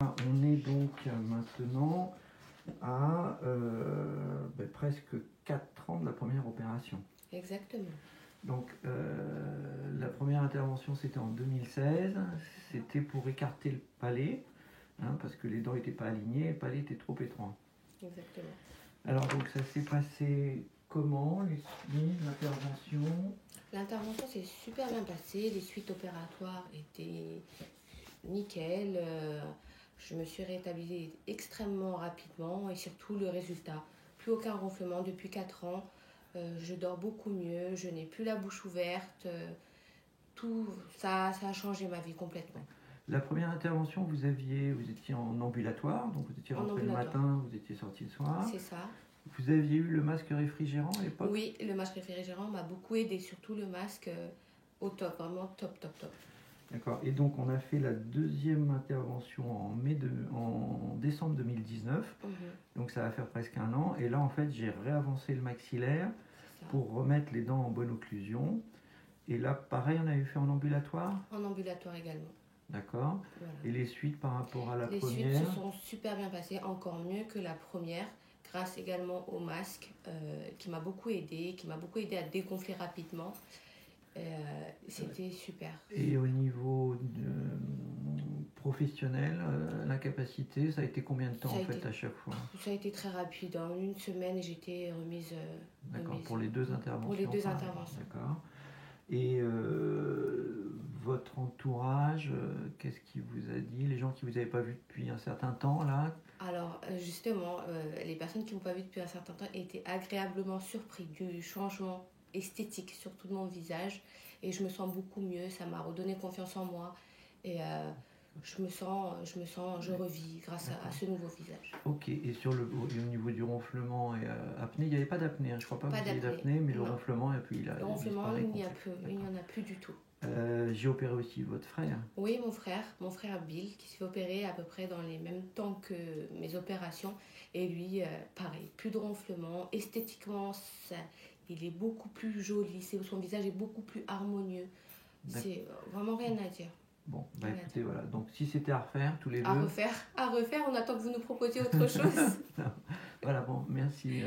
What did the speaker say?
On est donc maintenant à presque 4 ans de la première opération. Exactement. Donc la première intervention c'était en 2016, c'était pour écarter le palais, parce que les dents n'étaient pas alignées, le palais était trop étroit. Exactement. Alors donc ça s'est passé comment, les suites, l'intervention? L'intervention s'est super bien passée, les suites opératoires étaient nickel. Je me suis rétablie extrêmement rapidement et surtout le résultat. Plus aucun ronflement depuis 4 ans. Je dors beaucoup mieux, je n'ai plus la bouche ouverte. Tout ça a changé ma vie complètement. La première intervention, vous étiez en ambulatoire, donc vous étiez rentré le matin, vous étiez sorti le soir. C'est ça. Vous aviez eu le masque réfrigérant à l'époque? Oui, le masque réfrigérant m'a beaucoup aidé, surtout le masque au top, vraiment top, top, top. D'accord. Et donc on a fait la deuxième intervention en décembre 2019. Donc ça va faire presque 1 an. Et là en fait j'ai réavancé le maxillaire pour remettre les dents en bonne occlusion. Et là pareil on avait fait en ambulatoire? En ambulatoire également. D'accord. Voilà. Et les suites par rapport à la première? Les suites se sont super bien passées, encore mieux que la première, grâce également au masque qui m'a beaucoup aidé, à dégonfler rapidement. C'était super. Et au niveau professionnel, l'incapacité, ça a été combien de temps à chaque fois? Ça a été très rapide. En 1 semaine, j'étais remise. D'accord, pour les 2 interventions? Pour les 2 interventions. D'accord. Et votre entourage, qu'est-ce qu'il vous a dit? Les gens qui vous n'avaient pas vu depuis un certain temps, là? Alors, justement, les personnes qui ne m'ont pas vu depuis un certain temps étaient agréablement surpris du changement esthétique, surtout de mon visage. Et je me sens beaucoup mieux, ça m'a redonné confiance en moi. Et je revis grâce à ce nouveau visage. Ok, et au niveau du ronflement et apnée, il n'y avait pas d'apnée, je ne crois pas que vous ayez d'apnée, mais le ronflement, et puis le ronflement, il n'y en a plus du tout. J'ai opéré aussi votre frère? Oui, mon frère Bill, qui s'est fait opérer à peu près dans les mêmes temps que mes opérations. Et lui, pareil, plus de ronflement. Esthétiquement, il est beaucoup plus joli, son visage est beaucoup plus harmonieux. C'est vraiment rien à dire. Bon, écoutez, voilà. Donc, si c'était à refaire, tous les deux... À refaire, on attend que vous nous proposiez autre chose. Voilà, bon, merci.